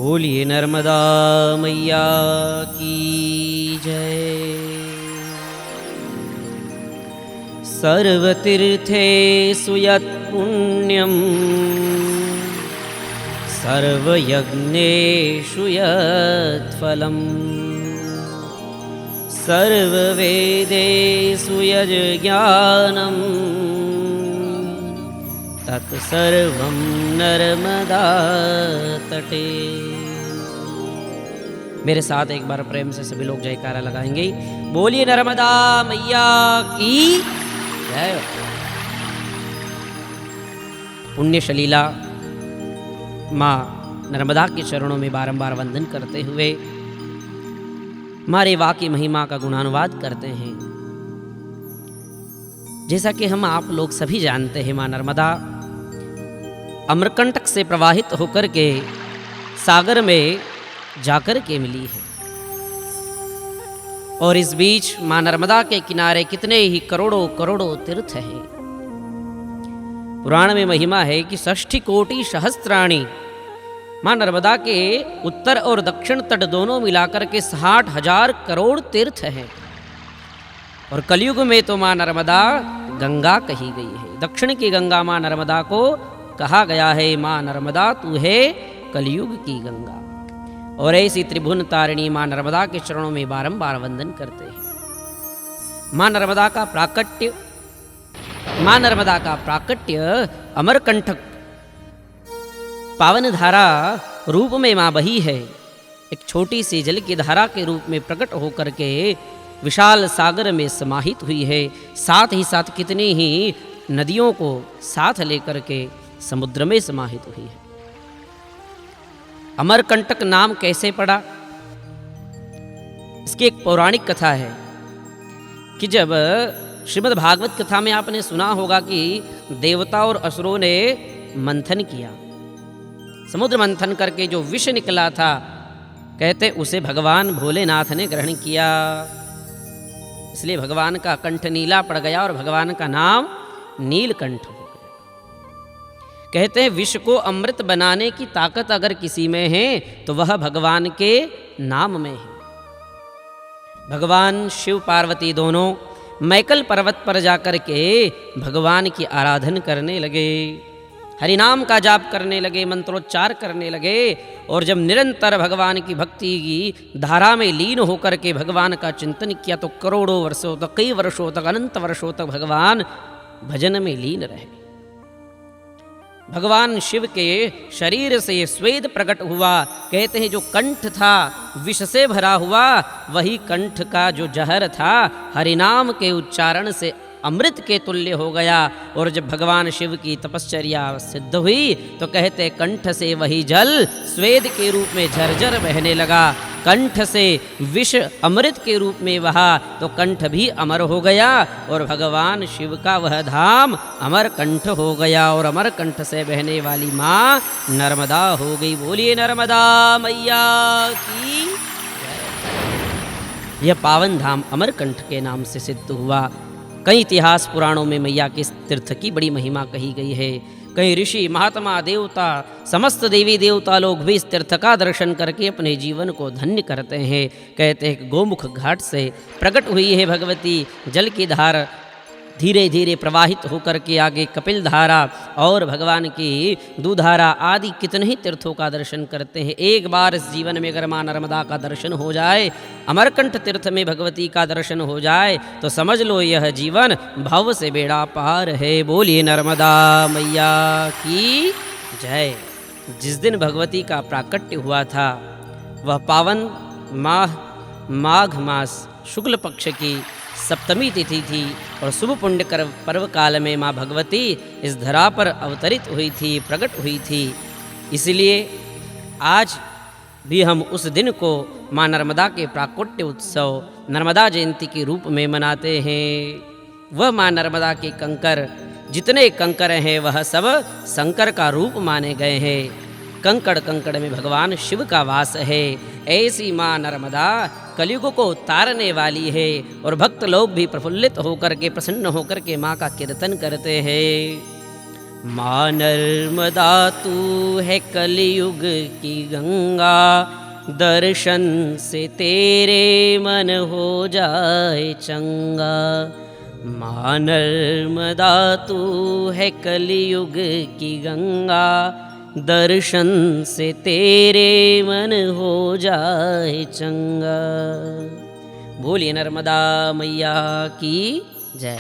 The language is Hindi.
बोलिए नर्मदा मैया की जय। सर्वतीर्थेषु यत् पुण्यं सर्वयज्ञेषु यत् फलम् सर्ववेदेषु यत् ज्ञानं तत्सर्वं नर्मदा तटे। मेरे साथ एक बार प्रेम से सभी लोग जयकारा लगाएंगे। बोलिए नर्मदा मैया की जय। पुण्य शलीला माँ नर्मदा के चरणों में बारंबार वंदन करते हुए माँ रेवा की महिमा का गुणानुवाद करते हैं। जैसा कि हम आप लोग सभी जानते हैं, माँ नर्मदा अमरकंटक से प्रवाहित होकर के सागर में जाकर के मिली है। और इस बीच माँ नर्मदा के किनारे कितने ही करोड़ों करोड़ों तीर्थ हैं। पुराण में महिमा है कि 60 कोटि सहस्त्राणी माँ नर्मदा के उत्तर और दक्षिण तट दोनों मिलाकर के 60,000 करोड़ तीर्थ हैं। और कलयुग में तो माँ नर्मदा गंगा कही गई है। दक्षिण की गंगा माँ नर्मदा को कहा गया है, माँ नर्मदा तू है कलयुग की गंगा। और ऐसी त्रिभुवन तारिणी माँ नर्मदा के चरणों में बारंबार वंदन करते हैं। माँ नर्मदा का प्राकट्य अमरकंटक पावन धारा रूप में माँ बही है। एक छोटी सी जल की धारा के रूप में प्रकट होकर के विशाल सागर में समाहित हुई है। साथ ही साथ कितनी ही नदियों को साथ लेकर के समुद्र में समाहित हुई है। अमरकंटक नाम कैसे पड़ा, इसकी एक पौराणिक कथा है कि जब श्रीमद् भागवत कथा में आपने सुना होगा कि देवता और असुरों ने मंथन किया, समुद्र मंथन करके जो विष निकला था, कहते उसे भगवान भोलेनाथ ने ग्रहण किया। इसलिए भगवान का कंठ नीला पड़ गया और भगवान का नाम नीलकंठ हो गया। कहते हैं विष को अमृत बनाने की ताकत अगर किसी में है तो वह भगवान के नाम में है। भगवान शिव पार्वती दोनों मैकल पर्वत पर जाकर के भगवान की आराधना करने लगे, हरिनाम का जाप करने लगे, मंत्रोच्चार करने लगे। और जब निरंतर भगवान की भक्ति की धारा में लीन होकर के भगवान का चिंतन किया तो करोड़ों वर्षों तक, कई वर्षों तक, अनंत वर्षों तक भगवान भजन में लीन रहे। भगवान शिव के शरीर से स्वेद प्रकट हुआ। कहते हैं जो कंठ था विष से भरा हुआ, वही कंठ का जो जहर था हरिनाम के उच्चारण से अमृत के तुल्य हो गया। और जब भगवान शिव की तपश्चर्या सिद्ध हुई तो कहते कंठ से वही जल स्वेद के रूप में झरझर बहने लगा। कंठ से विष अमृत के रूप में बहा तो कंठ भी अमर हो गया और भगवान शिव का वह धाम अमरकंठ हो गया। और अमरकंठ से बहने वाली माँ नर्मदा हो गई। बोलिए नर्मदा मैया की जय। यह पावन धाम अमरकंठ के नाम से सिद्ध हुआ। कई इतिहास पुराणों में मैया के इस तीर्थ की बड़ी महिमा कही गई है। कई ऋषि महात्मा देवता समस्त देवी देवता लोग भी इस तीर्थ का दर्शन करके अपने जीवन को धन्य करते हैं। कहते हैं कि गोमुख घाट से प्रकट हुई है भगवती जल की धार, धीरे धीरे प्रवाहित होकर के आगे कपिल धारा और भगवान की दूधारा आदि कितने ही तीर्थों का दर्शन करते हैं। एक बार इस जीवन में अगर माँ नर्मदा का दर्शन हो जाए, अमरकंठ तीर्थ में भगवती का दर्शन हो जाए तो समझ लो यह जीवन भव से बेड़ा पार है। बोलिए नर्मदा मैया की जय। जिस दिन भगवती का प्राकट्य हुआ था वह पावन माघ मास शुक्ल पक्ष की सप्तमी तिथि थी और शुभ पुण्य पर्व काल में माँ भगवती इस धरा पर अवतरित हुई थी, प्रकट हुई थी। इसलिए आज भी हम उस दिन को माँ नर्मदा के प्राकट्य उत्सव नर्मदा जयंती के रूप में मनाते हैं। वह माँ नर्मदा के कंकर, जितने कंकर हैं वह सब शंकर का रूप माने गए हैं। कंकड़ कंकड़ में भगवान शिव का वास है। ऐसी माँ नर्मदा कलयुग को तारने वाली है और भक्त लोग भी प्रफुल्लित होकर के, प्रसन्न होकर के माँ का कीर्तन करते हैं। माँ नर्मदा तू है कलयुग की गंगा, दर्शन से तेरे मन हो जाए चंगा। माँ नर्मदा तू है कलयुग की गंगा, दर्शन से तेरे मन हो जाए चंगा। बोलिए नर्मदा मैया की जय।